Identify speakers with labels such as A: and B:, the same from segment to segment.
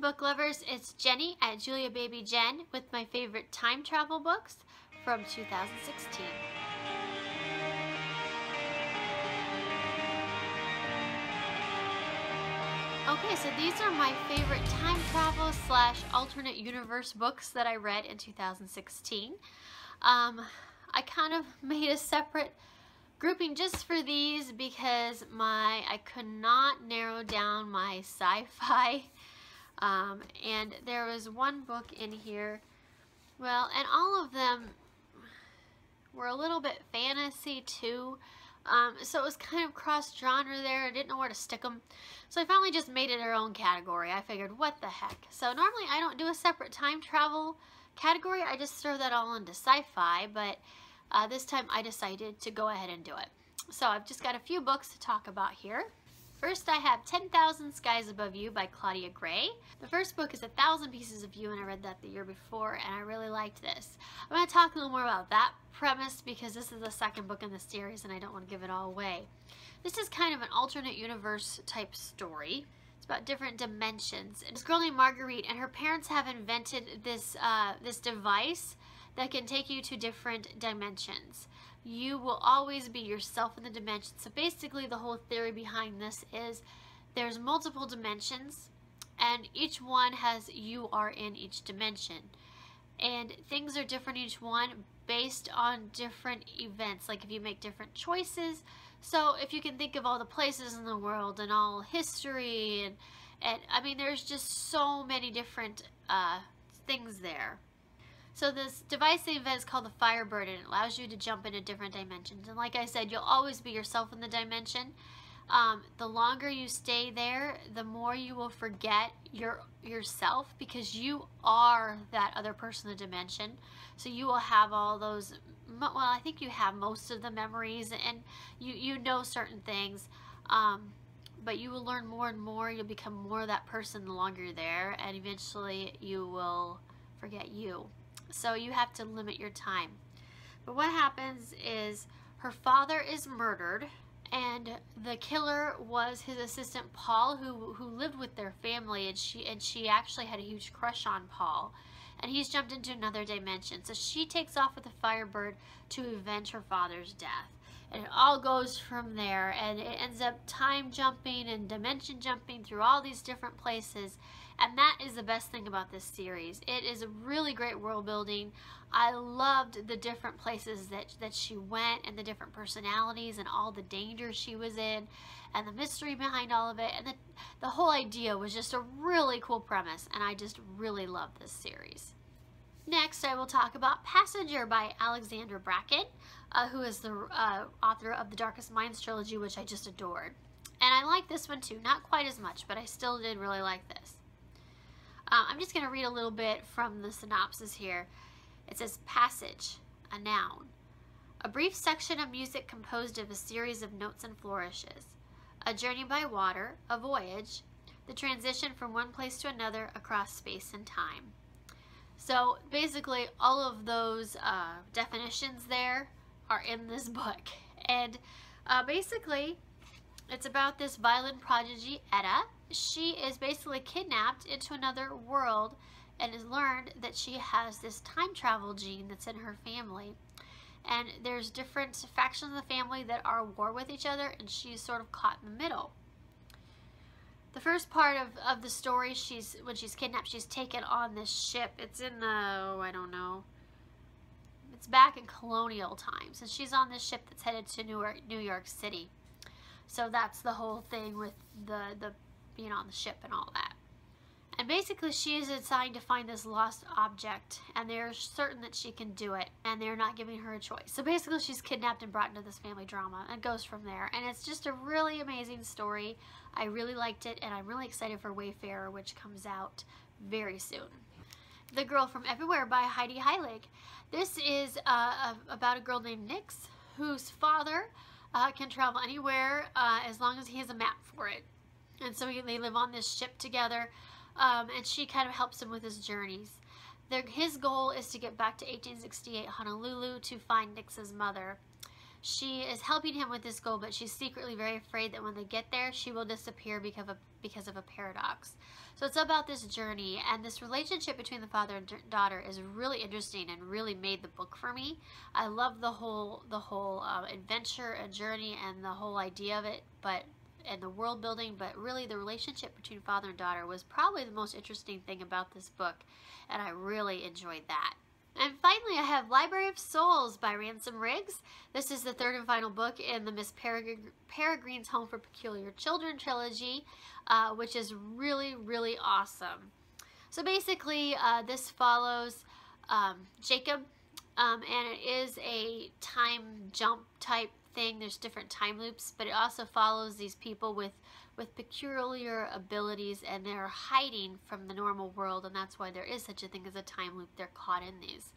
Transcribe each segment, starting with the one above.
A: book lovers, it's Jenny at Julia Baby Jen with my favorite time travel books from 2016. Okay, so these are my favorite time travel / alternate universe books that I read in 2016. I kind of made a separate grouping just for these because I could not narrow down my sci-fi. And there was one book in here, well, and all of them were a little bit fantasy too. So it was kind of cross-genre there. I didn't know where to stick them. So I finally just made it their own category. I figured, what the heck. So normally I don't do a separate time travel category. I just throw that all into sci-fi, but this time I decided to go ahead and do it. So I've just got a few books to talk about here. First I have 10,000 Skies Above You by Claudia Gray. The first book is 1,000 Pieces of You, and I read that the year before and I really liked this. I'm going to talk a little more about that premise because this is the second book in the series and I don't want to give it all away. This is kind of an alternate universe type story. It's about different dimensions. And this girl named Marguerite and her parents have invented this, this device that can take you to different dimensions. You will always be yourself in the dimension. So basically the whole theory behind this is there's multiple dimensions and each one has you are in each dimension. And things are different each one based on different events, like if you make different choices. So if you can think of all the places in the world and all history and I mean there's just so many different things there. So this device they invent is called the Firebird, and it allows you to jump into different dimensions. And like I said, you'll always be yourself in the dimension. The longer you stay there, the more you will forget yourself because you are that other person in the dimension. So you will have all those, well, I think you have most of the memories and you know certain things. But you will learn more and more. You'll become more that person the longer you're there, and eventually you will forget you. So you have to limit your time. But what happens is her father is murdered, and the killer was his assistant Paul, who lived with their family, and she actually had a huge crush on Paul. And he's jumped into another dimension. So she takes off with the Firebird to avenge her father's death. And it all goes from there, and it ends up time jumping and dimension jumping through all these different places. And that is the best thing about this series. It is a really great world building. I loved the different places that she went and the different personalities and all the danger she was in and the mystery behind all of it. And the whole idea was just a really cool premise, and I just really love this series. Next, I will talk about Passenger by Alexandra Bracken, who is the author of the Darkest Minds trilogy, which I just adored. And I like this one too, not quite as much, but I still did really like this. I'm just going to read a little bit from the synopsis here. It says, Passage, a noun. A brief section of music composed of a series of notes and flourishes. A journey by water, a voyage, the transition from one place to another across space and time. So basically all of those definitions there are in this book. And basically it's about this violin prodigy, Etta. She is basically kidnapped into another world and has learned that she has this time travel gene that's in her family. And there's different factions of the family that are at war with each other, and she's sort of caught in the middle. The first part of the story, when she's kidnapped, she's taken on this ship. It's in the, I don't know, it's back in colonial times. And she's on this ship that's headed to New York City. So that's the whole thing with the being on the ship and all that. And basically she is assigned to find this lost object, and they're certain that she can do it, and they're not giving her a choice. So basically she's kidnapped and brought into this family drama and goes from there. And it's just a really amazing story. I really liked it, and I'm really excited for Wayfarer, which comes out very soon. The Girl from Everywhere by Heidi Heilig. This is about a girl named Nix, whose father can travel anywhere as long as he has a map for it. And so they live on this ship together, and she kind of helps him with his journeys. His goal is to get back to 1868 Honolulu to find Nix's mother. She is helping him with this goal, but she's secretly very afraid that when they get there, she will disappear because of a paradox. So it's about this journey, and this relationship between the father and daughter is really interesting and really made the book for me. I love the whole adventure and journey and the whole idea of it, and the world building, but really the relationship between father and daughter was probably the most interesting thing about this book, and I really enjoyed that. And finally, I have Library of Souls by Ransom Riggs. This is the third and final book in the Miss Peregrine's Home for Peculiar Children trilogy, which is really, really awesome. So basically, this follows Jacob, and it is a time jump type thing. There's different time loops, but it also follows these people with peculiar abilities, and they're hiding from the normal world, and that's why there is such a thing as a time loop. They're caught in these.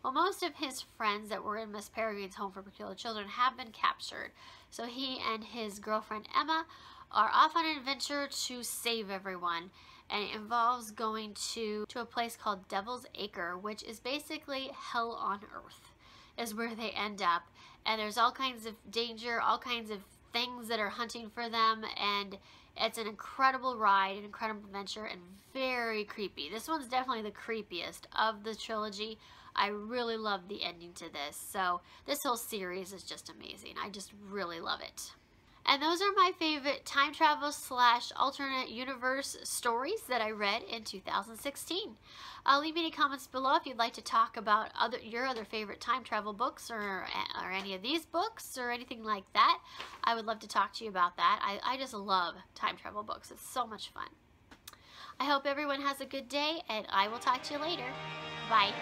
A: Well, most of his friends that were in Miss Peregrine's Home for Peculiar Children have been captured, so he and his girlfriend Emma are off on an adventure to save everyone, and it involves going to a place called Devil's Acre, which is basically hell on earth, is where they end up. And there's all kinds of danger, all kinds of things that are hunting for them, and it's an incredible ride, an incredible adventure, and very creepy. This one's definitely the creepiest of the trilogy. I really love the ending to this, so this whole series is just amazing. I just really love it. And those are my favorite time travel / alternate universe stories that I read in 2016. Leave me any comments below if you'd like to talk about your other favorite time travel books, or any of these books or anything like that. I would love to talk to you about that. I just love time travel books. It's so much fun. I hope everyone has a good day, and I will talk to you later. Bye.